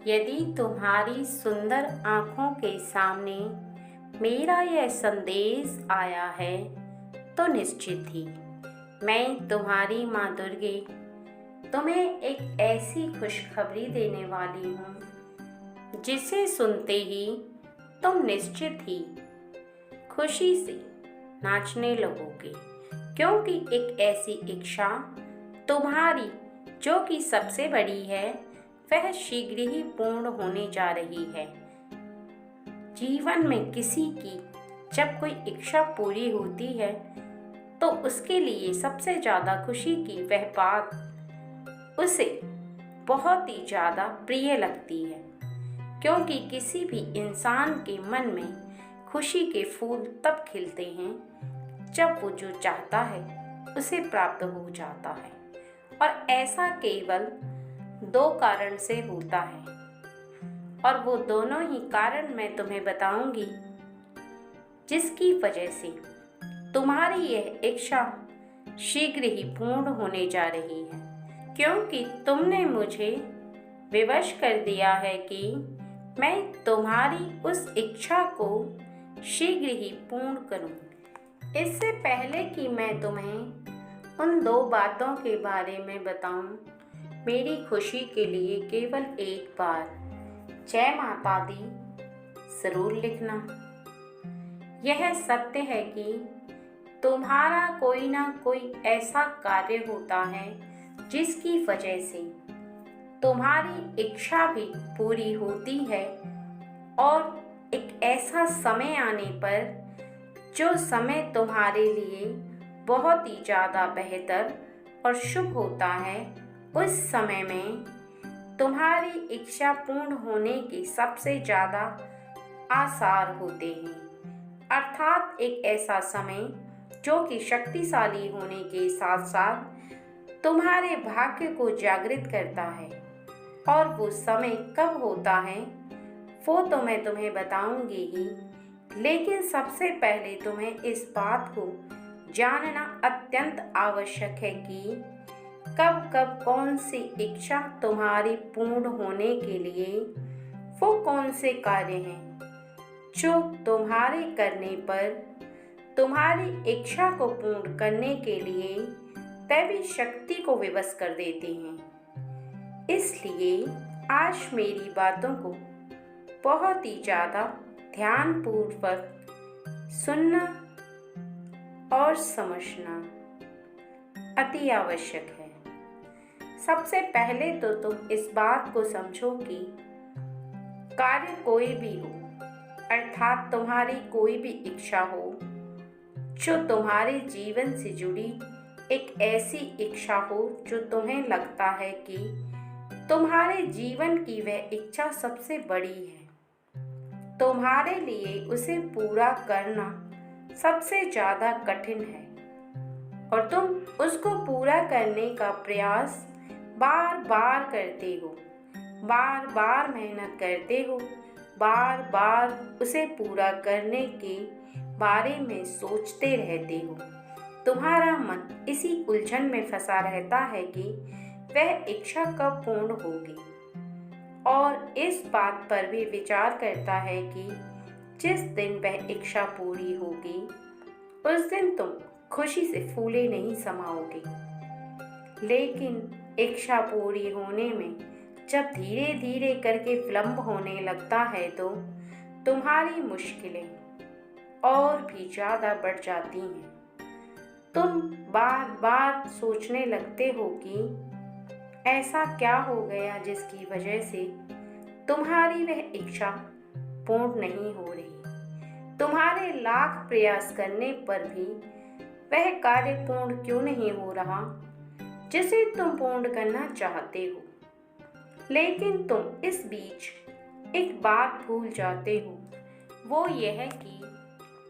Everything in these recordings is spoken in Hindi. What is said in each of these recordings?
यदि तुम्हारी सुंदर आँखों के सामने मेरा यह संदेश आया है तो निश्चित ही मैं तुम्हारी माँ दुर्गे तुम्हें एक ऐसी खुशखबरी देने वाली हूँ जिसे सुनते ही तुम निश्चित ही खुशी से नाचने लगोगे, क्योंकि एक ऐसी इच्छा तुम्हारी जो कि सबसे बड़ी है वह शीघ्र ही पूर्ण होने जा रही है। जीवन में किसी की जब कोई इच्छा पूरी होती है तो उसके लिए सबसे ज़्यादा खुशी की वह बात उसे बहुत ही ज़्यादा प्रिय लगती है, क्योंकि किसी भी इंसान के मन में खुशी के फूल तब खिलते हैं जब वो जो चाहता है उसे प्राप्त हो जाता है। और ऐसा केवल दो कारण से होता है, और वो दोनों ही कारण मैं तुम्हें बताऊंगी जिसकी वजह से तुम्हारी यह इच्छा शीघ्र ही पूर्ण होने जा रही है, क्योंकि तुमने मुझे विवश कर दिया है कि मैं तुम्हारी उस इच्छा को शीघ्र ही पूर्ण करूं। इससे पहले कि मैं तुम्हें उन दो बातों के बारे में बताऊं, मेरी खुशी के लिए केवल एक बार जय माता दी जरूर लिखना। यह सत्य है कि तुम्हारा कोई ना कोई ऐसा कार्य होता है जिसकी वजह से तुम्हारी इच्छा भी पूरी होती है, और एक ऐसा समय आने पर जो समय तुम्हारे लिए बहुत ही ज़्यादा बेहतर और शुभ होता है, उस समय में तुम्हारी इच्छा पूर्ण होने के सबसे ज़्यादा आसार होते हैं। अर्थात एक ऐसा समय जो कि शक्तिशाली होने के साथ साथ तुम्हारे भाग्य को जागृत करता है। और वो समय कब होता है वो तो मैं तुम्हें बताऊंगी ही, लेकिन सबसे पहले तुम्हें इस बात को जानना अत्यंत आवश्यक है कि कब कब कौन सी इच्छा तुम्हारी पूर्ण होने के लिए वो कौन से कार्य हैं जो तुम्हारे करने पर तुम्हारी इच्छा को पूर्ण करने के लिए दैवी शक्ति को विवश कर देते हैं। इसलिए आज मेरी बातों को बहुत ही ज़्यादा ध्यानपूर्वक सुनना और समझना अति आवश्यक है। सबसे पहले तो तुम इस बात को समझो कि कार्य कोई भी हो, अर्थात तुम्हारी कोई भी इच्छा हो जो तुम्हारे जीवन से जुड़ी एक ऐसी इच्छा हो जो तुम्हें लगता है कि तुम्हारे जीवन की वह इच्छा सबसे बड़ी है, तुम्हारे लिए उसे पूरा करना सबसे ज़्यादा कठिन है, और तुम उसको पूरा करने का प्रयास बार बार करते हो, बार बार मेहनत करते हो, बार बार उसे पूरा करने के बारे में सोचते रहते हो। तुम्हारा मन इसी उलझन में फंसा रहता है कि वह इच्छा कब पूर्ण होगी, और इस बात पर भी विचार करता है कि जिस दिन वह इच्छा पूरी होगी उस दिन तुम खुशी से फूले नहीं समाओगे। लेकिन इच्छा पूरी होने में जब धीरे धीरे करके विलंब होने लगता है तो तुम्हारी मुश्किलें और भी ज़्यादा बढ़ जाती हैं। तुम बार बार सोचने लगते हो कि ऐसा क्या हो गया जिसकी वजह से तुम्हारी वह इच्छा पूर्ण नहीं हो रही। तुम्हारे लाख प्रयास करने पर भी वह कार्य पूर्ण क्यों नहीं हो रहा जिसे तुम पूर्ण करना चाहते हो। लेकिन तुम इस बीच एक बात भूल जाते हो, वो यह है कि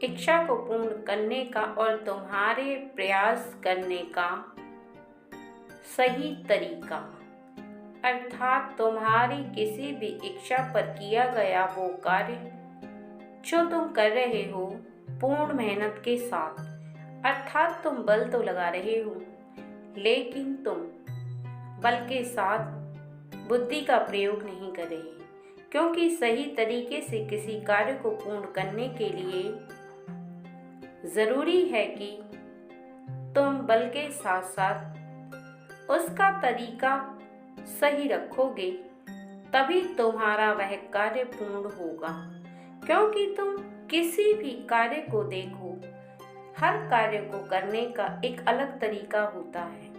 इच्छा को पूर्ण करने का और तुम्हारे प्रयास करने का सही तरीका, अर्थात तुम्हारी किसी भी इच्छा पर किया गया वो कार्य जो तुम कर रहे हो पूर्ण मेहनत के साथ, अर्थात तुम बल तो लगा रहे हो लेकिन तुम बल के साथ बुद्धि का प्रयोग नहीं कर रहे। क्योंकि सही तरीके से किसी कार्य को पूर्ण करने के लिए ज़रूरी है कि तुम बल के साथ साथ उसका तरीका सही रखोगे, तभी तुम्हारा वह कार्य पूर्ण होगा। क्योंकि तुम किसी भी कार्य को देखो, हर कार्य को करने का एक अलग तरीका होता है,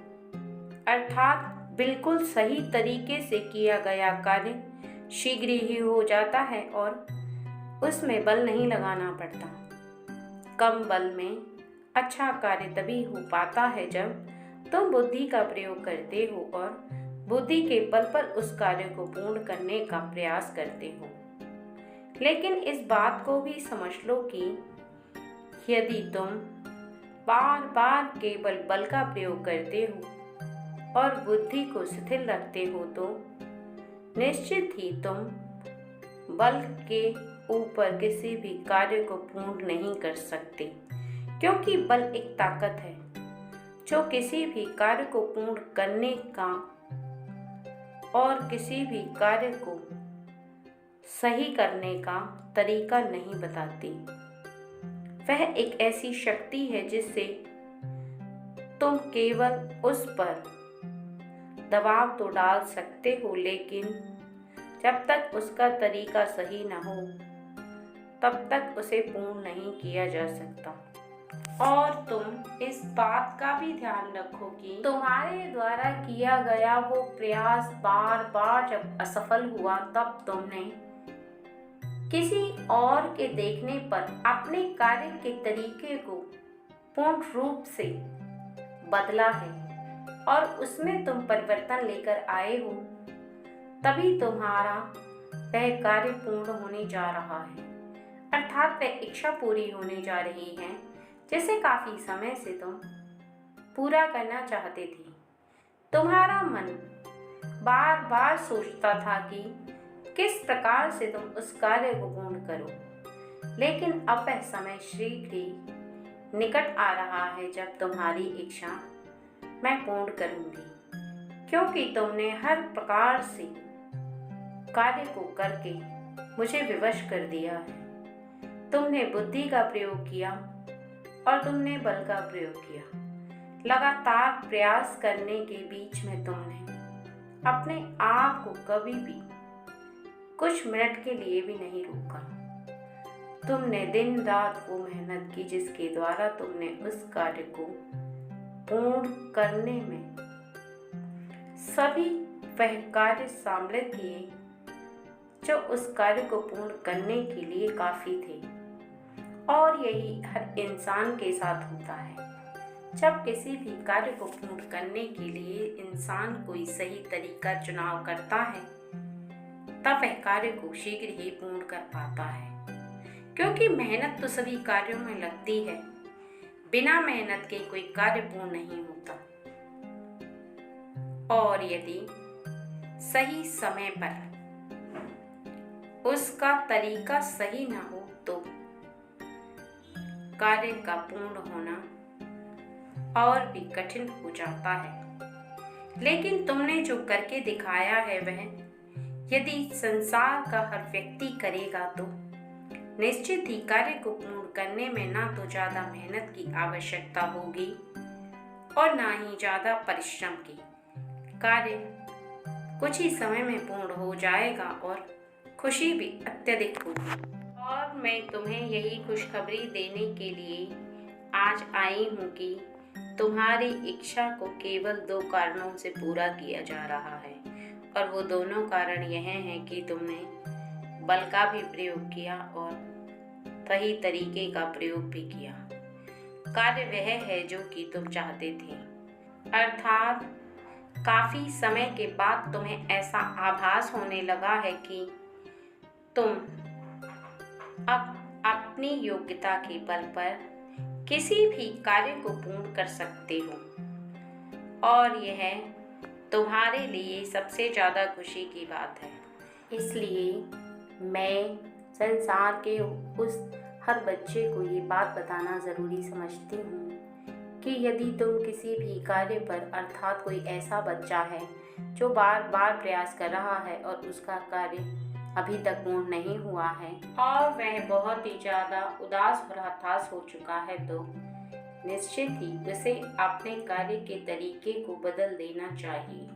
अर्थात बिल्कुल सही तरीके से किया गया कार्य शीघ्र ही हो जाता है और उसमें बल नहीं लगाना पड़ता। कम बल में अच्छा कार्य तभी हो पाता है जब तुम बुद्धि का प्रयोग करते हो और बुद्धि के बल पर उस कार्य को पूर्ण करने का प्रयास करते हो। लेकिन इस बात को भी समझ लो कि यदि तुम बार बार केवल बल का प्रयोग करते हो और बुद्धि को शिथिल रखते हो तो निश्चित ही तुम बल के ऊपर किसी भी कार्य को पूर्ण नहीं कर सकते। क्योंकि बल एक ताकत है जो किसी भी कार्य को पूर्ण करने का और किसी भी कार्य को सही करने का तरीका नहीं बताती। वह एक ऐसी शक्ति है जिससे तुम केवल उस पर दबाव तो डाल सकते हो, लेकिन जब तक उसका तरीका सही न हो तब तक उसे पूर्ण नहीं किया जा सकता। और तुम इस बात का भी ध्यान रखो कि तुम्हारे द्वारा किया गया वो प्रयास बार बार जब असफल हुआ तब तुमने किसी और के देखने पर अपने कार्य के तरीके को पूर्ण रूप से बदला है और उसमें तुम परिवर्तन लेकर आए हो, तभी तुम्हारा वह कार्य पूर्ण होने जा रहा है, अर्थात वह इच्छा पूरी होने जा रही है जिसे काफी समय से तुम पूरा करना चाहते थे। तुम्हारा मन बार बार सोचता था कि किस प्रकार से तुम उस कार्य को पूर्ण करो, लेकिन अब वह समय शीघ्र ही निकट आ रहा है जब तुम्हारी इच्छा मैं पूर्ण करूंगी। क्योंकि तुमने हर प्रकार से कार्य को करके मुझे विवश कर दिया है। तुमने बुद्धि का प्रयोग किया और तुमने बल का प्रयोग किया। लगातार प्रयास करने के बीच में तुमने अपने आप को कभी भी कुछ मिनट के लिए भी नहीं रोका। तुमने दिन रात वो मेहनत की जिसके द्वारा तुमने उस कार्य को पूर्ण करने में सभी वह कार्य सम्मिलित किए जो उस कार्य को पूर्ण करने के लिए काफी थे। और यही हर इंसान के साथ होता है। जब किसी भी कार्य को पूर्ण करने के लिए इंसान कोई सही तरीका चुनाव करता है तब वह कार्य को शीघ्र ही पूर्ण कर पाता है। क्योंकि मेहनत तो सभी कार्यों में लगती है, बिना मेहनत के कोई कार्य पूर्ण नहीं होता। और यदि सही समय पर उसका तरीका सही ना हो तो कार्य का पूर्ण होना और भी कठिन हो जाता है। लेकिन तुमने जो करके दिखाया है वह यदि संसार का हर व्यक्ति करेगा तो निश्चित ही कार्य को पूर्ण करने में ना तो ज्यादा मेहनत की आवश्यकता होगी और ना ही ज्यादा परिश्रम की। कार्य कुछ ही समय में पूर्ण हो जाएगा और खुशी भी अत्यधिक होगी। और मैं तुम्हें यही खुशखबरी देने के लिए आज आई हूँ कि तुम्हारी इच्छा को केवल 2 कारणों से पूरा किया जा रहा है, और वो दोनों कारण यह हैं कि तुमने बल का भी प्रयोग किया और सही तरीके का प्रयोग भी किया। कार्य वह है जो कि तुम चाहते थे, अर्थात काफी समय के बाद तुम्हें ऐसा आभास होने लगा है कि तुम अब अपनी योग्यता के बल पर किसी भी कार्य को पूर्ण कर सकते हो, और यह तुम्हारे लिए सबसे ज़्यादा खुशी की बात है। इसलिए मैं संसार के उस हर बच्चे को ये बात बताना ज़रूरी समझती हूँ कि यदि तुम किसी भी कार्य पर, अर्थात कोई ऐसा बच्चा है जो बार बार प्रयास कर रहा है और उसका कार्य अभी तक पूर्ण नहीं हुआ है और वह बहुत ही ज़्यादा उदास और हताश हो चुका है, तो निश्चित ही उसे अपने कार्य के तरीके को बदल देना चाहिए।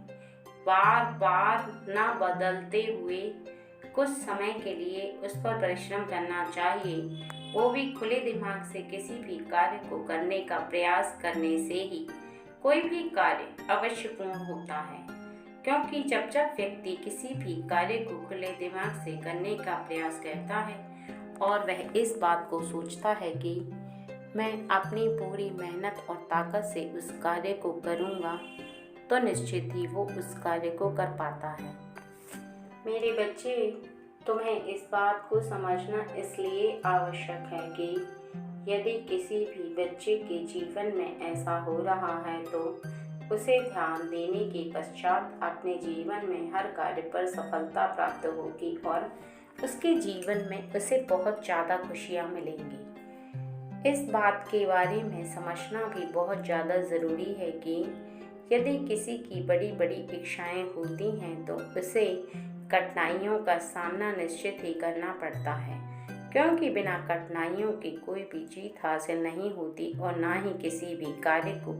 बार बार ना बदलते हुए कुछ समय के लिए उस पर परिश्रम करना चाहिए, वो भी खुले दिमाग से। किसी भी कार्य को करने का प्रयास करने से ही कोई भी कार्य अवश्य पूर्ण होता है, क्योंकि जब जब व्यक्ति किसी भी कार्य को खुले दिमाग से करने का प्रयास करता है और वह इस बात को सोचता है कि मैं अपनी पूरी मेहनत और ताकत से उस कार्य को करूँगा, तो निश्चित ही वो उस कार्य को कर पाता है। मेरे बच्चे, तुम्हें इस बात को समझना इसलिए आवश्यक है कि यदि किसी भी बच्चे के जीवन में ऐसा हो रहा है, तो उसे ध्यान देने के पश्चात अपने जीवन में हर कार्य पर सफलता प्राप्त होगी और उसके जीवन में उसे बहुत ज़्यादा खुशियाँ मिलेंगी। इस बात के बारे में समझना भी बहुत ज़्यादा ज़रूरी है कि यदि किसी की बड़ी बड़ी इच्छाएं होती हैं, तो उसे कठिनाइयों का सामना निश्चित ही करना पड़ता है, क्योंकि बिना कठिनाइयों की कोई भी जीत हासिल नहीं होती और ना ही किसी भी कार्य को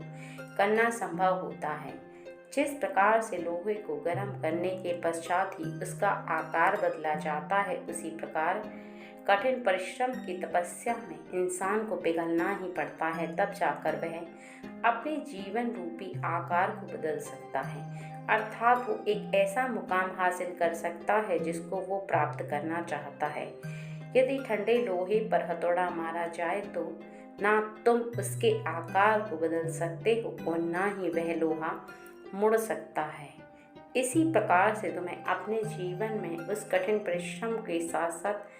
करना संभव होता है। जिस प्रकार से लोहे को गर्म करने के पश्चात ही उसका आकार बदला जाता है, उसी प्रकार कठिन परिश्रम की तपस्या में इंसान को पिघलना ही पड़ता है, तब जाकर वह अपने जीवन रूपी आकार को बदल सकता है। अर्थात वो एक ऐसा मुकाम हासिल कर सकता है जिसको वो प्राप्त करना चाहता है। यदि ठंडे लोहे पर हथौड़ा मारा जाए, तो ना तुम उसके आकार को बदल सकते हो और ना ही वह लोहा मुड़ सकता है। इसी प्रकार से तुम्हें अपने जीवन में उस कठिन परिश्रम के साथ साथ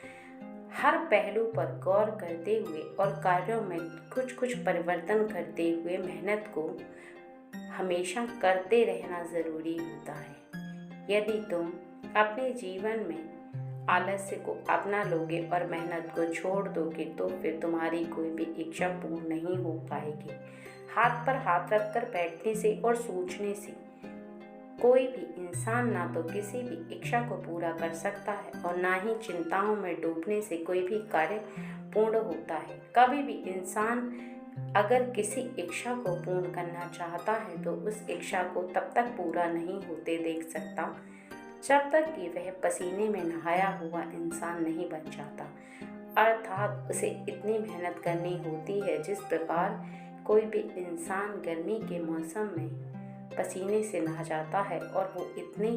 हर पहलू पर गौर करते हुए और कार्यों में कुछ कुछ परिवर्तन करते हुए मेहनत को हमेशा करते रहना ज़रूरी होता है। यदि तुम अपने जीवन में आलस्य को अपना लोगे और मेहनत को छोड़ दोगे, तो फिर तुम्हारी कोई भी इच्छा पूर्ण नहीं हो पाएगी। हाथ पर हाथ रखकर बैठने से और सोचने से कोई भी इंसान ना तो किसी भी इच्छा को पूरा कर सकता है और ना ही चिंताओं में डूबने से कोई भी कार्य पूर्ण होता है। कभी भी इंसान अगर किसी इच्छा को पूर्ण करना चाहता है, तो उस इच्छा को तब तक पूरा नहीं होते देख सकता जब तक कि वह पसीने में नहाया हुआ इंसान नहीं बन जाता। अर्थात उसे इतनी मेहनत करनी होती है जिस प्रकार कोई भी इंसान गर्मी के मौसम में पसीने से नहा जाता है और वो इतने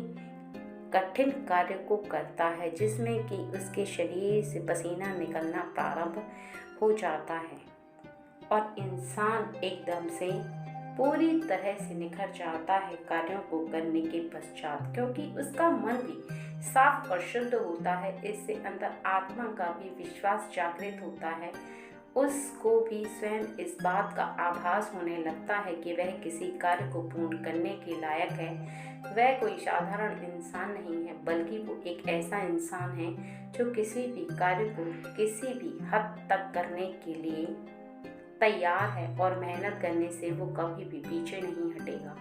कठिन कार्य को करता है जिसमें कि उसके शरीर से पसीना निकलना प्रारंभ हो जाता है और इंसान एकदम से पूरी तरह से निखर जाता है कार्यों को करने के पश्चात, क्योंकि उसका मन भी साफ और शुद्ध होता है। इससे अंदर आत्मा का भी विश्वास जागृत होता है। उसको भी स्वयं इस बात का आभास होने लगता है कि वह किसी कार्य को पूर्ण करने के लायक है। वह कोई साधारण इंसान नहीं है, बल्कि वो एक ऐसा इंसान है जो किसी भी कार्य को किसी भी हद तक करने के लिए तैयार है और मेहनत करने से वो कभी भी पीछे नहीं हटेगा।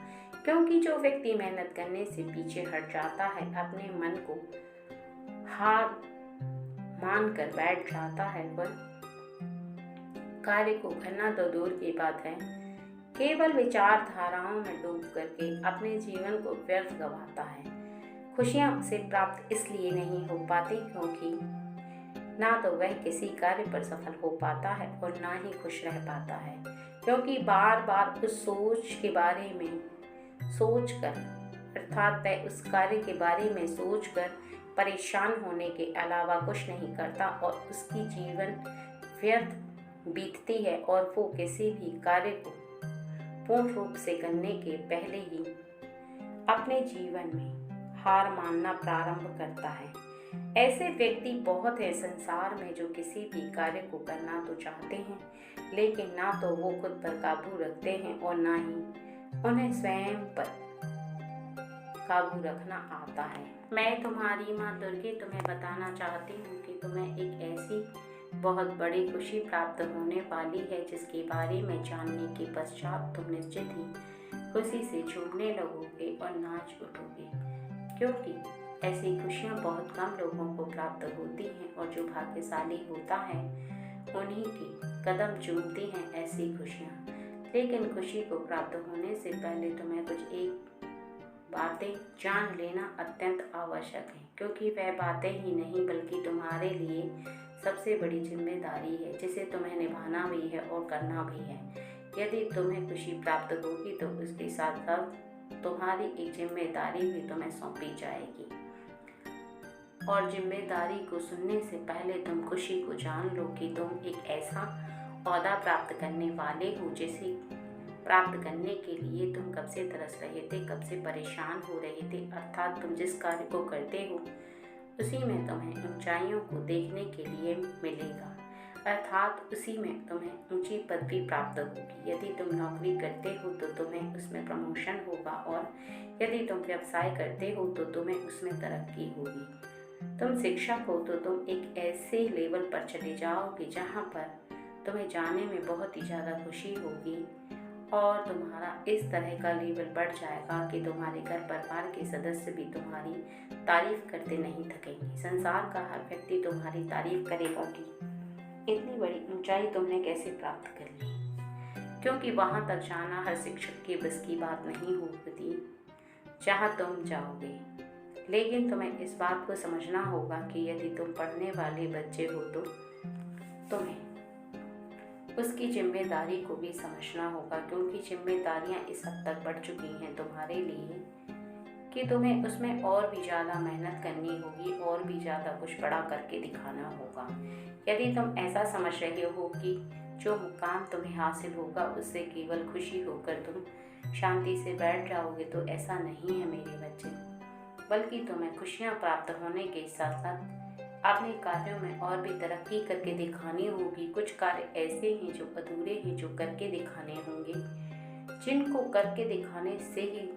क्योंकि जो व्यक्ति मेहनत करने से पीछे हट जाता है, अपने मन को हार मान कर बैठ जाता है, वह कार्य को करना तो दूर की बात है, केवल विचारधाराओं में डूब करके अपने जीवन को व्यर्थ गंवाता है। खुशियाँ उसे प्राप्त इसलिए नहीं हो पाती क्योंकि ना तो वह किसी कार्य पर सफल हो पाता है और ना ही खुश रह पाता है, क्योंकि बार बार उस सोच के बारे में सोचकर, अर्थात वह उस कार्य के बारे में सोचकर परेशान होने के अलावा कुछ नहीं करता और उसकी जीवन व्यर्थ बीतती है और वो किसी भी कार्य को पूर्ण रूप से करने के पहले ही अपने जीवन में हार मानना प्रारंभ करता है। ऐसे व्यक्ति बहुत है संसार में जो किसी भी कार्य को करना तो चाहते हैं, लेकिन ना तो वो खुद पर काबू रखते हैं और ना ही उन्हें स्वयं पर काबू रखना आता है। मैं तुम्हारी माँ दुर्गे तुम्हें बताना चाहती हूँ कि तुम्हें एक ऐसी बहुत बड़ी खुशी प्राप्त होने वाली है जिसके बारे में जानने के पश्चात तुम निश्चित ही खुशी से झूमने लगोगे और नाच उठोगे, क्योंकि ऐसी खुशियाँ बहुत कम लोगों को प्राप्त होती हैं और जो भाग्यशाली होता है उन्हीं की कदम चूमती हैं ऐसी खुशियाँ। लेकिन खुशी को प्राप्त होने से पहले तुम्हें कुछ एक बातें जान लेना अत्यंत आवश्यक है, क्योंकि वह बातें ही नहीं बल्कि तुम्हारे लिए सबसे बड़ी जिम्मेदारी है जिसे तुम्हें निभाना भी है और करना भी है। यदि तुम्हें खुशी प्राप्त होगी तो उसके साथ साथ तुम्हारी एक जिम्मेदारी भी तुम्हें सौंपी जाएगी। और जिम्मेदारी को सुनने से पहले तुम खुशी को जान लो कि तुम एक ऐसा ओहदा प्राप्त करने वाले हो जिसे प्राप्त करने के लिए तुम कब से तरस रहे थे, कब से परेशान हो रहे थे। अर्थात तुम जिस कार्य को करते हो उसी में तुम्हें ऊंचाइयों को देखने के लिए मिलेगा, अर्थात उसी में तुम्हें ऊंची पदवी प्राप्त होगी। यदि तुम नौकरी करते हो तो तुम्हें उसमें प्रमोशन होगा और यदि तुम व्यवसाय करते हो तो तुम्हें उसमें तरक्की होगी। तुम शिक्षक हो तो तुम एक ऐसे लेवल पर चले जाओगे जहाँ पर तुम्हें जाने में बहुत ही ज़्यादा खुशी होगी और तुम्हारा इस तरह का लेवल बढ़ जाएगा कि तुम्हारे घर परिवार के सदस्य भी तुम्हारी तारीफ करते नहीं थकेंगे। संसार का हर व्यक्ति तुम्हारी तारीफ करेगा कि इतनी बड़ी ऊंचाई तुमने कैसे प्राप्त कर ली, क्योंकि वहाँ तक जाना हर शिक्षक के बस की बात नहीं होती जहाँ तुम जाओगे। लेकिन तुम्हें इस बात को समझना होगा कि यदि तुम पढ़ने वाले बच्चे हो तो तुम्हें उसकी जिम्मेदारी को भी समझना होगा, क्योंकि जिम्मेदारियां इस हद तक बढ़ चुकी हैं तुम्हारे लिए कि तुम्हें उसमें और भी ज़्यादा मेहनत करनी होगी और भी ज़्यादा कुछ बड़ा करके दिखाना होगा। यदि तुम ऐसा समझ रहे हो कि जो मुकाम तुम्हें हासिल होगा उससे केवल खुशी होकर तुम शांति से बैठ जाओगे, तो ऐसा नहीं है मेरे बच्चे, बल्कि तुम्हें खुशियाँ प्राप्त होने के साथ साथ अपने कार्यों में और भी तरक्की करके दिखानी होगी। कुछ कार्य ऐसे हैं जो अधूरे हैं, जो करके दिखाने होंगे, जिनको करके दिखाने से ही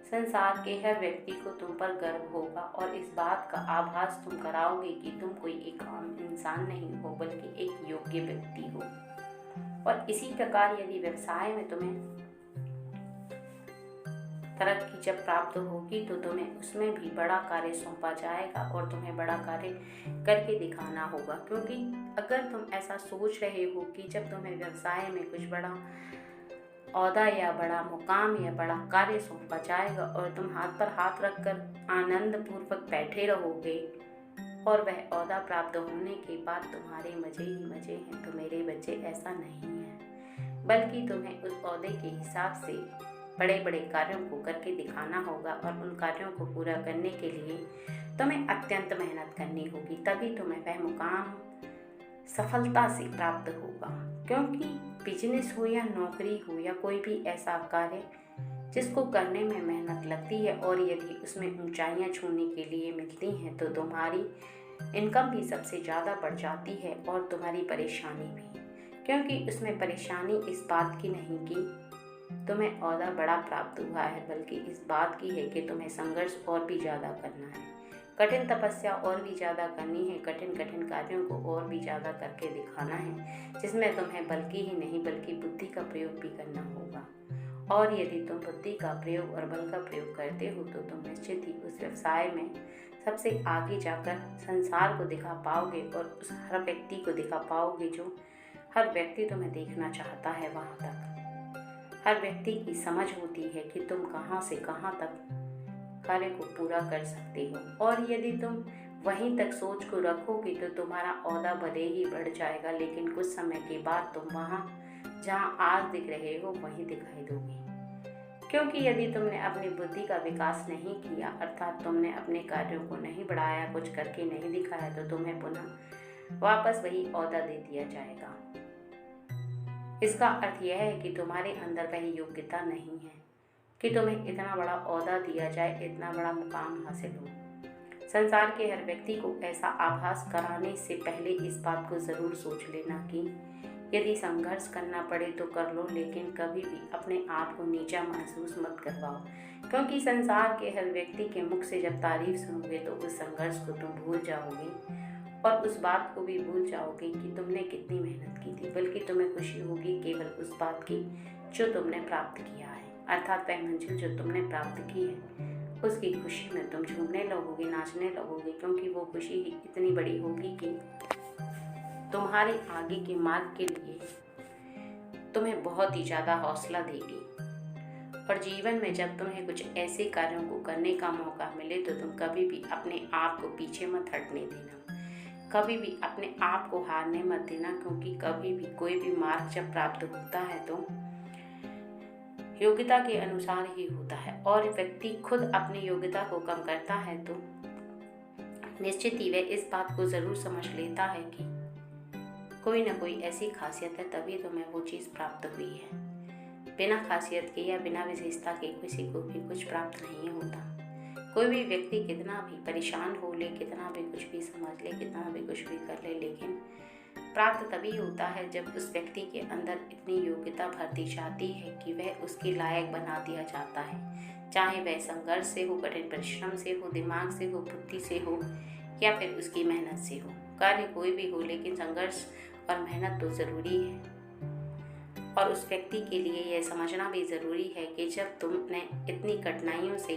संसार के हर व्यक्ति को तुम पर गर्व होगा और इस बात का आभास तुम कराओगे कि तुम कोई एक आम इंसान नहीं हो बल्कि एक योग्य व्यक्ति हो। और इसी प्रकार यदि व्यवसाय में तुम्हें तरक्की जब प्राप्त होगी तो तुम्हें उसमें भी बड़ा कार्य सौंपा जाएगा और तुम्हें बड़ा कार्य करके दिखाना होगा। क्योंकि अगर तुम ऐसा सोच रहे हो कि जब तुम्हें व्यवसाय में कुछ बड़ा ओहदा या बड़ा मुकाम या बड़ा कार्य सौंपा जाएगा और तुम हाथ पर हाथ रखकर आनंद पूर्वक बैठे रहोगे और वह ओहदा प्राप्त होने के बाद तुम्हारे मज़े ही मज़े हैं, तो मेरे बच्चे ऐसा नहीं है, बल्कि तुम्हें उस ओहदे के हिसाब से बड़े बड़े कार्यों को करके दिखाना होगा और उन कार्यों को पूरा करने के लिए तुम्हें अत्यंत मेहनत करनी होगी, तभी तुम्हें वह मुकाम सफलता से प्राप्त होगा। क्योंकि बिजनेस हो या नौकरी हो या कोई भी ऐसा कार्य जिसको करने में मेहनत लगती है और यदि उसमें ऊंचाइयां छूने के लिए मिलती हैं तो तुम्हारी इनकम भी सबसे ज़्यादा बढ़ जाती है और तुम्हारी परेशानी भी, क्योंकि उसमें परेशानी इस बात की नहीं कि तुम्हें ओहदा बड़ा प्राप्त हुआ है, बल्कि इस बात की है कि तुम्हें संघर्ष और भी ज़्यादा करना है, कठिन तपस्या और भी ज़्यादा करनी है, कठिन कठिन कार्यों को और भी ज़्यादा करके दिखाना है, जिसमें तुम्हें बल की ही नहीं बल्कि बुद्धि का प्रयोग भी करना होगा। और यदि तुम बुद्धि का प्रयोग और बल का प्रयोग करते हो तो तुम निश्चित ही उस व्यवसाय में सबसे आगे जाकर संसार को दिखा पाओगे और उस हर व्यक्ति को दिखा पाओगे जो हर व्यक्ति तुम्हें देखना चाहता है। वहाँ तक हर व्यक्ति की समझ होती है कि तुम कहाँ से कहाँ तक कार्य को पूरा कर सकते हो, और यदि तुम वहीं तक सोच को रखोगे तो तुम्हारा ओहदा भले ही बढ़ जाएगा, लेकिन कुछ समय के बाद तुम वहाँ जहाँ आज दिख रहे हो वहीं दिखाई दोगे। क्योंकि यदि तुमने अपनी बुद्धि का विकास नहीं किया, अर्थात तुमने अपने कार्यों को नहीं बढ़ाया, कुछ करके नहीं दिखाया, तो तुम्हें पुनः वापस वही ओहदा दे दिया जाएगा। इसका अर्थ यह है कि तुम्हारे अंदर वह योग्यता नहीं है कि तुम्हें इतना बड़ा ओहदा दिया जाए, इतना बड़ा मुकाम हासिल हो। संसार के हर व्यक्ति को ऐसा आभास कराने से पहले इस बात को ज़रूर सोच लेना कि यदि संघर्ष करना पड़े तो कर लो, लेकिन कभी भी अपने आप को नीचा महसूस मत करवाओ, क्योंकि संसार के हर व्यक्ति के मुख से जब तारीफ सुनोगे तो उस संघर्ष को तुम भूल जाओगे और उस बात को भी भूल जाओगे कि तुमने कितनी मेहनत की थी, बल्कि तुम्हें खुशी होगी केवल उस बात की जो तुमने प्राप्त किया है, अर्थात वह मंजिल जो तुमने प्राप्त की है उसकी खुशी में तुम झूमने लगोगे, नाचने लगोगे, क्योंकि वो खुशी ही इतनी बड़ी होगी कि तुम्हारे आगे के मार्ग के लिए तुम्हें बहुत ही ज़्यादा हौसला देगी। और जीवन में जब तुम्हें कुछ ऐसे कार्यों को करने का मौका मिले तो तुम कभी भी अपने आप को पीछे मत हटने देना, कभी भी अपने आप को हारने मत देना, क्योंकि कभी भी कोई भी मार्ग जब प्राप्त होता है तो योग्यता के अनुसार ही होता है, और व्यक्ति खुद अपनी योग्यता को कम करता है तो निश्चित ही वह इस बात को ज़रूर समझ लेता है कि कोई ना कोई ऐसी खासियत है, तभी तो मैं वो चीज़ प्राप्त हुई है। बिना खासियत के या बिना विशेषता के किसी को भी कुछ प्राप्त नहीं होता। कोई भी व्यक्ति कितना भी परेशान हो ले, कितना भी कुछ भी समझ ले, कितना भी कुछ भी कर ले, लेकिन प्राप्त तभी होता है जब उस व्यक्ति के अंदर इतनी योग्यता भर दी जाती है कि वह उसके लायक बना दिया जाता है। चाहे वह संघर्ष से हो, कठिन परिश्रम से हो, दिमाग से हो, बुद्धि से हो, या फिर उसकी मेहनत से हो। कार्य कोई भी हो, लेकिन संघर्ष और मेहनत तो ज़रूरी है। और उस व्यक्ति के लिए यह समझना भी ज़रूरी है कि जब तुमने इतनी कठिनाइयों से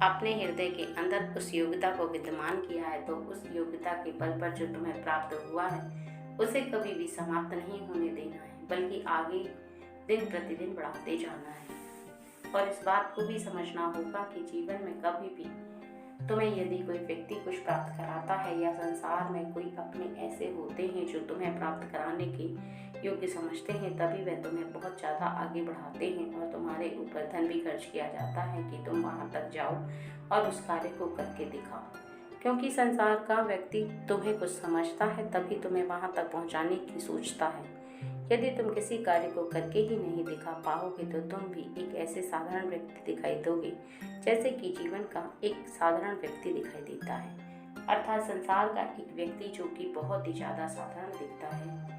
अपने हृदय के अंदर उस योग्यता को विद्यमान किया है, तो उस योग्यता के बल पर जो तुम्हें प्राप्त हुआ है उसे कभी भी समाप्त नहीं होने देना है, बल्कि आगे दिन प्रतिदिन बढ़ाते जाना है। और इस बात को भी समझना होगा कि जीवन में कभी भी तुम्हें यदि कोई व्यक्ति कुछ प्राप्त कराता है या संसार में कोई अपने ऐसे होते हैं जो तुम्हें प्राप्त कराने के योग्य समझते हैं, तभी वह तुम्हें बहुत ज़्यादा आगे बढ़ाते हैं और तुम्हारे ऊपर धन भी खर्च किया जाता है कि तुम वहाँ तक जाओ और उस कार्य को करके दिखाओ। क्योंकि संसार का व्यक्ति तुम्हें कुछ समझता है तभी तुम्हें वहाँ तक पहुँचाने की सोचता है। यदि तुम किसी कार्य को करके ही नहीं दिखा पाओगे तो तुम भी एक ऐसे साधारण व्यक्ति दिखाई दोगे जैसे कि जीवन का एक साधारण व्यक्ति दिखाई देता है, अर्थात संसार का एक व्यक्ति जो कि बहुत ही ज़्यादा साधारण दिखता है।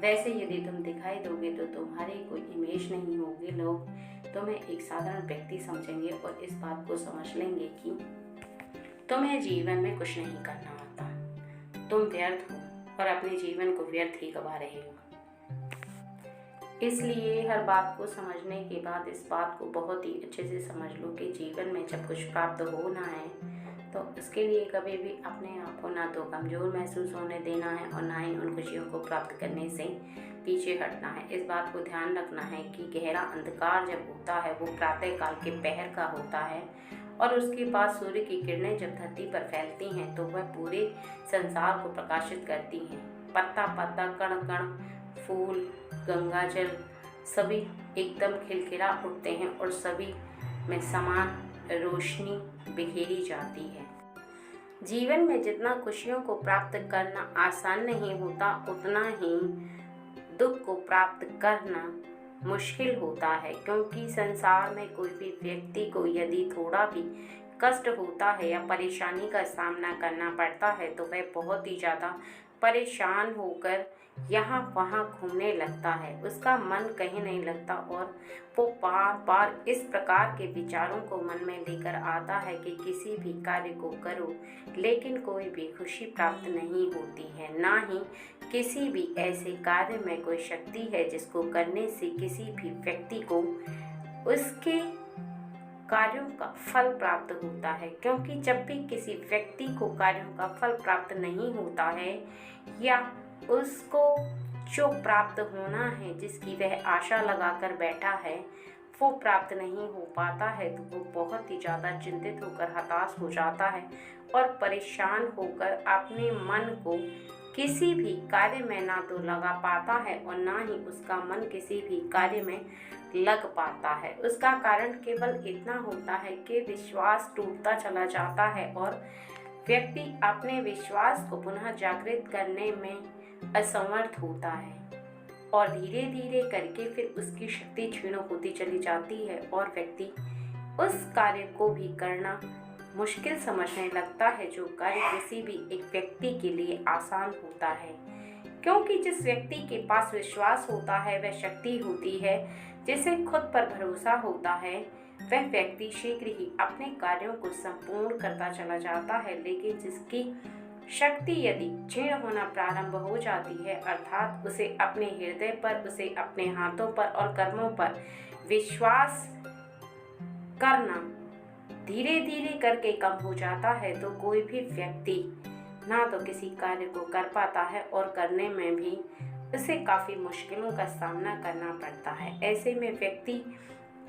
वैसे यदि तुम दिखाई दोगे तो तुम्हारी कोई इमेज नहीं होगी, लोग तुम्हें एक साधारण व्यक्ति समझेंगे और इस बात को समझ लेंगे कि तुम्हें जीवन में कुछ नहीं करना आता, तुम व्यर्थ हो और अपने जीवन को व्यर्थ ही गवा रहे हो। इसलिए हर बात को समझने के बाद इस बात को बहुत ही अच्छे से समझ लो कि जीवन में जब कुछ प्राप्त होना है तो उसके लिए कभी भी अपने आप को ना तो कमज़ोर महसूस होने देना है और ना ही उन खुशियों को प्राप्त करने से पीछे हटना है। इस बात को ध्यान रखना है कि गहरा अंधकार जब होता है वो प्रातः काल के पहर का होता है और उसके बाद सूर्य की किरणें जब धरती पर फैलती हैं तो वह पूरे संसार को प्रकाशित करती हैं। पत्ता पत्ता, कण कण, फूल, गंगाजल सभी एकदम खिलखिला उठते हैं और सभी में समान रोशनी बिखेरी जाती है। जीवन में जितना खुशियों को प्राप्त करना आसान नहीं होता, उतना ही दुख को प्राप्त करना मुश्किल होता है, क्योंकि संसार में कोई भी व्यक्ति को यदि थोड़ा भी कष्ट होता है या परेशानी का सामना करना पड़ता है तो वह बहुत ही ज़्यादा परेशान होकर यहाँ वहाँ घूमने लगता है, उसका मन कहीं नहीं लगता और वो बार बार इस प्रकार के विचारों को मन में लेकर आता है कि किसी भी कार्य को करो लेकिन कोई भी खुशी प्राप्त नहीं होती है, ना ही किसी भी ऐसे कार्य में कोई शक्ति है जिसको करने से किसी भी व्यक्ति को उसके कार्यों का फल प्राप्त होता है। क्योंकि जब भी किसी व्यक्ति को कार्यों का फल प्राप्त नहीं होता है या उसको जो प्राप्त होना है, जिसकी वह आशा लगाकर बैठा है, वो प्राप्त नहीं हो पाता है तो वो बहुत ही ज़्यादा चिंतित होकर हताश हो जाता है और परेशान होकर अपने मन को किसी भी कार्य में ना तो लगा पाता है और ना ही उसका मन किसी भी कार्य में लग पाता है। उसका कारण केवल इतना होता है कि विश्वास टूटता चला जाता है और व्यक्ति अपने विश्वास को पुनः जागृत करने में असमर्थ होता है और धीरे धीरे करके फिर उसकी शक्ति क्षीण होती चली जाती है और व्यक्ति उस कार्य को भी करना मुश्किल समझने लगता है जो कार्य किसी भी एक व्यक्ति के लिए आसान होता है। क्योंकि जिस व्यक्ति के पास विश्वास होता है, वह शक्ति होती है, जिसे खुद पर भरोसा होता है, वह व्यक्ति शीघ्र ही अपने कार्यों को संपूर्ण करता चला जाता है। लेकिन जिसकी शक्ति यदि क्षीण होना प्रारंभ हो जाती है, अर्थात उसे अपने हृदय पर, उसे अपने हाथों पर और कर्मों पर विश्वास करना धीरे धीरे करके कम हो जाता है तो कोई भी व्यक्ति ना तो किसी कार्य को कर पाता है और करने में भी उसे काफ़ी मुश्किलों का सामना करना पड़ता है। ऐसे में व्यक्ति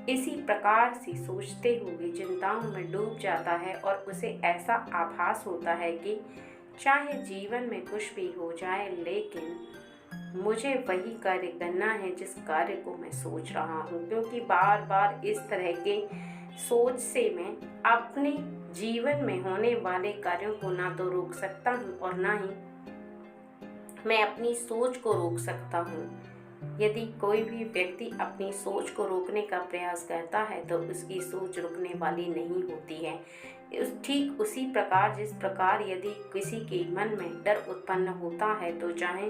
इसी प्रकार से सोचते हुए चिंताओं में डूब जाता है और उसे ऐसा आभास होता है कि चाहे जीवन में कुछ भी हो जाए, लेकिन मुझे वही कार्य करना है जिस कार्य को मैं सोच रहा हूँ, क्योंकि बार बार इस तरह के सोच से मैं अपने जीवन में होने वाले कार्यों को ना तो रोक सकता हूँ और ना ही मैं अपनी सोच को रोक सकता हूँ। यदि कोई भी व्यक्ति अपनी सोच को रोकने का प्रयास करता है तो उसकी सोच रुकने वाली नहीं होती है। ठीक उसी प्रकार जिस प्रकार यदि किसी के मन में डर उत्पन्न होता है तो चाहे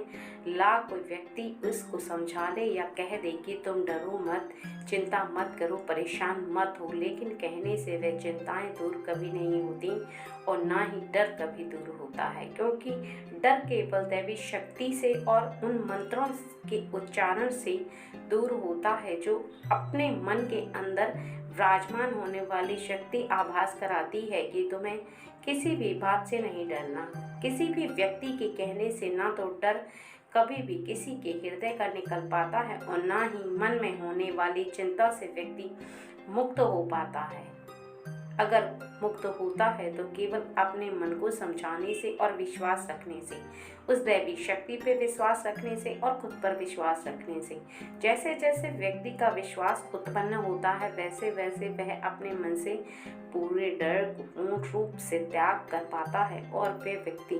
लाख कोई व्यक्ति उसको समझा ले या कह दे कि तुम डरो मत, चिंता मत करो, परेशान मत हो, लेकिन कहने से वह चिंताएं दूर कभी नहीं होती और ना ही डर कभी दूर होता है, क्योंकि डर केवल दैवी शक्ति से और उन मंत्रों के उच्चारण से दूर होता है जो अपने मन के अंदर विराजमान होने वाली शक्ति आभास कराती है कि तुम्हें किसी भी बात से नहीं डरना। किसी भी व्यक्ति के कहने से ना तो डर कभी भी किसी के हृदय का निकल पाता है और ना ही मन में होने वाली चिंता से व्यक्ति मुक्त हो पाता है। अगर मुक्त होता है तो केवल अपने मन को समझाने से और विश्वास रखने से, उस दैवी शक्ति पर विश्वास रखने से और खुद पर विश्वास रखने से। जैसे जैसे व्यक्ति का विश्वास उत्पन्न होता है वैसे वैसे वह अपने मन से पूरे डर को पूर्ण रूप से त्याग कर पाता है और वह व्यक्ति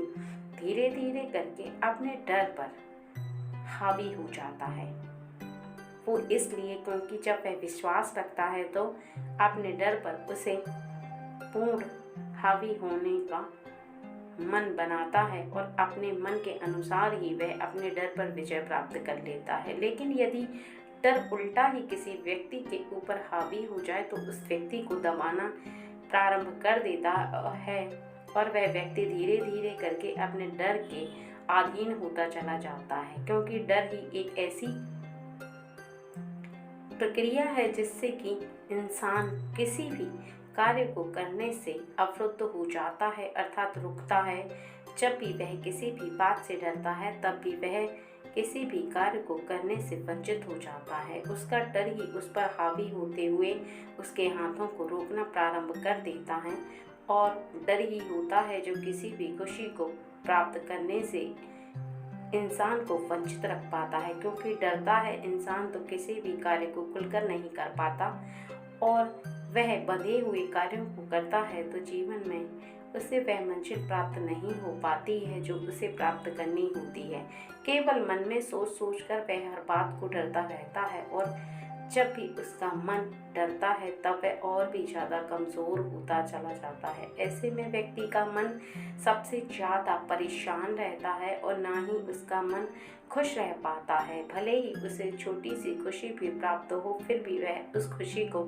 धीरे धीरे करके अपने डर पर हावी हो जाता है। वो इसलिए क्योंकि जब वह विश्वास रखता है तो अपने डर पर उसे पूर्ण हावी होने का मन बनाता है और अपने मन के अनुसार ही वह अपने डर पर विजय प्राप्त कर लेता है। लेकिन यदि डर उल्टा ही किसी व्यक्ति के ऊपर हावी हो जाए तो उस व्यक्ति को दबाना प्रारंभ कर देता है और वह व्यक्ति धीरे धीरे करके अपने डर के अधीन होता चला जाता है, क्योंकि डर ही एक ऐसी प्रक्रिया है जिससे कि इंसान किसी भी कार्य को करने से अवरुद्ध हो जाता है, अर्थात रुकता है। जब भी वह किसी भी बात से डरता है तब भी वह किसी भी कार्य को करने से वंचित हो जाता है। उसका डर ही उस पर हावी होते हुए उसके हाथों को रोकना प्रारंभ कर देता है और डर ही होता है जो किसी भी खुशी को प्राप्त करने से इंसान को वंचित रख पाता है, क्योंकि डरता है इंसान तो किसी भी कार्य को खुलकर नहीं कर पाता और वह बंधे हुए कार्यों को करता है तो जीवन में उसे वह मंजिल प्राप्त नहीं हो पाती है जो उसे प्राप्त करनी होती है। केवल मन में सोच सोच कर वह हर बात को डरता रहता है और जब भी उसका मन डरता है तब वह और भी ज़्यादा कमज़ोर होता चला जाता है। ऐसे में व्यक्ति का मन सबसे ज़्यादा परेशान रहता है और ना ही उसका मन खुश रह पाता है। भले ही उसे छोटी सी खुशी भी प्राप्त हो फिर भी वह उस खुशी को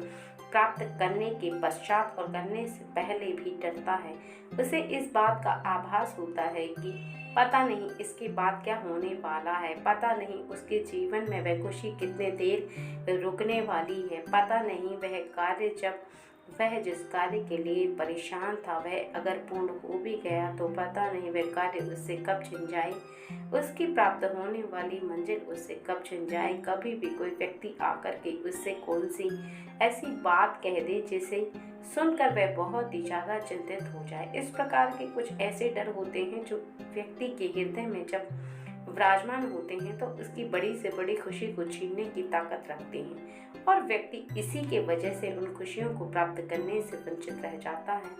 प्राप्त करने के पश्चात और करने से पहले भी डरता है। उसे इस बात का आभास होता है कि पता नहीं इसके बाद क्या होने वाला है, पता नहीं उसके जीवन में वह खुशी कितने देर रुकने वाली है, पता नहीं वह कार्य जब वह जिस कार्य के लिए परेशान था वह अगर पूर्ण हो भी गया तो पता नहीं वह कार्य उससे कब छिन जाए, उसकी प्राप्त होने वाली मंजिल उससे कब छिन जाए। कभी भी कोई व्यक्ति आकर के उससे कौन सी ऐसी बात कह दे जिसे सुनकर वह बहुत ही ज़्यादा चिंतित हो जाए। इस प्रकार के कुछ ऐसे डर होते हैं जो व्यक्ति के हृदय में जब विराजमान होते हैं तो उसकी बड़ी से बड़ी खुशी को छीनने की ताकत रखते हैं और व्यक्ति इसी के वजह से उन खुशियों को प्राप्त करने से वंचित रह जाता है।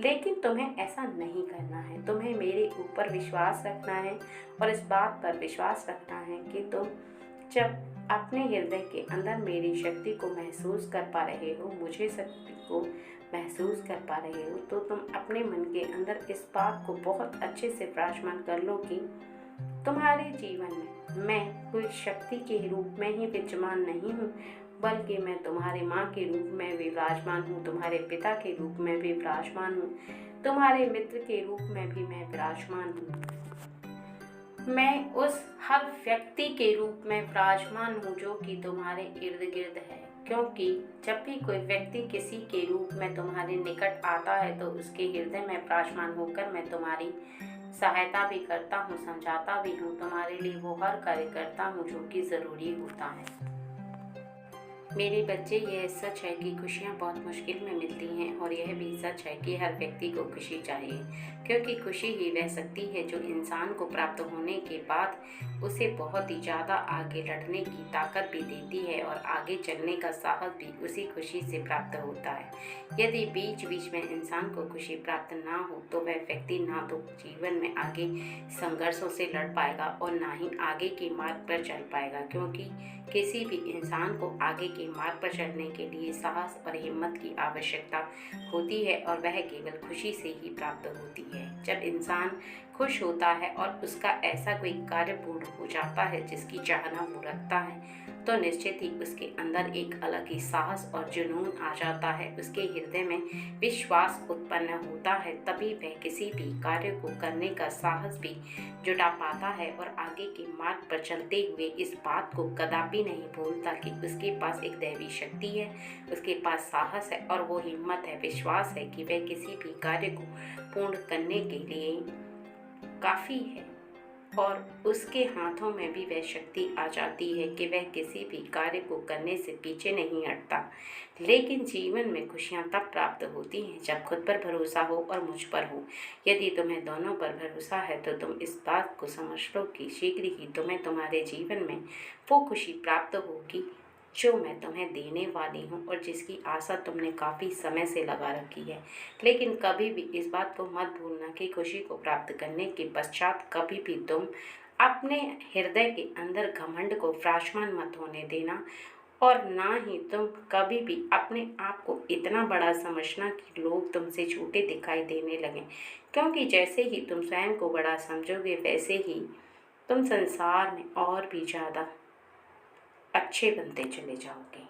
लेकिन तुम्हें ऐसा नहीं करना है, तुम्हें मेरे ऊपर विश्वास रखना है और इस बात पर विश्वास रखना है कि तुम जब अपने हृदय के अंदर मेरी शक्ति को महसूस कर पा रहे हो, मुझे शक्ति को महसूस कर पा रहे हो, तो तुम अपने मन के अंदर इस बात को बहुत अच्छे से विराजमान कर लो कि तुम्हारे जीवन में मैं कोई शक्ति के रूप में ही विद्यमान नहीं हूँ, बल्कि मैं तुम्हारे माँ के रूप में भी विराजमान हूँ, तुम्हारे पिता के रूप में भी विराजमान हूँ, तुम्हारे मित्र के रूप में भी मैं विराजमान हूँ। मैं उस हर व्यक्ति के रूप में विराजमान हूँ जो कि तुम्हारे इर्द गिर्द है, क्योंकि जब भी कोई व्यक्ति किसी के रूप में तुम्हारे निकट आता है तो उसके हृदय में विराजमान होकर मैं तुम्हारी सहायता भी करता हूँ, समझाता भी हूँ, तुम्हारे लिए वो हर कार्य करता हूँ जो कि ज़रूरी होता है। मेरे बच्चे, यह सच है कि खुशियाँ बहुत मुश्किल में मिलती हैं और यह भी सच है कि हर व्यक्ति को खुशी चाहिए, क्योंकि खुशी ही वह शक्ति है जो इंसान को प्राप्त होने के बाद उसे बहुत ही ज़्यादा आगे लड़ने की ताकत भी देती है और आगे चलने का साहस भी उसी खुशी से प्राप्त होता है। यदि बीच बीच में इंसान को खुशी प्राप्त ना हो तो वह व्यक्ति ना तो जीवन में आगे संघर्षों से लड़ पाएगा और ना ही आगे के मार्ग पर चल पाएगा, क्योंकि किसी भी इंसान को आगे के मार्ग पर चलने के लिए साहस और हिम्मत की आवश्यकता होती है और वह केवल खुशी से ही प्राप्त होती है। जब इंसान खुश होता है और उसका ऐसा कोई कार्य पूर्ण हो जाता है जिसकी चाहना वो रखता है, तो निश्चित ही उसके अंदर एक अलग ही साहस और जुनून आ जाता है, उसके हृदय में विश्वास उत्पन्न होता है। तभी वह किसी भी कार्य को करने का साहस भी जुटा पाता है और आगे के मार्ग पर चलते हुए इस बात को कदापि नहीं भूलता कि उसके पास एक दैवी शक्ति है, उसके पास साहस है और वो हिम्मत है, विश्वास है कि वह किसी भी कार्य को पूर्ण करने के लिए काफ़ी है और उसके हाथों में भी वह शक्ति आ जाती है कि वह किसी भी कार्य को करने से पीछे नहीं हटता। लेकिन जीवन में खुशियाँ तब प्राप्त होती हैं जब खुद पर भरोसा हो और मुझ पर हो। यदि तुम्हें दोनों पर भरोसा है तो तुम इस बात को समझ लो कि शीघ्र ही तुम्हें तुम्हारे जीवन में वो खुशी प्राप्त होगी जो मैं तुम्हें देने वाली हूँ और जिसकी आशा तुमने काफ़ी समय से लगा रखी है। लेकिन कभी भी इस बात को मत भूलना कि खुशी को प्राप्त करने के पश्चात कभी भी तुम अपने हृदय के अंदर घमंड को विराजमान मत होने देना और ना ही तुम कभी भी अपने आप को इतना बड़ा समझना कि लोग तुमसे छोटे दिखाई देने लगें, क्योंकि जैसे ही तुम स्वयं को बड़ा समझोगे वैसे ही तुम संसार में और भी ज़्यादा अच्छे बनते चले जाओगे।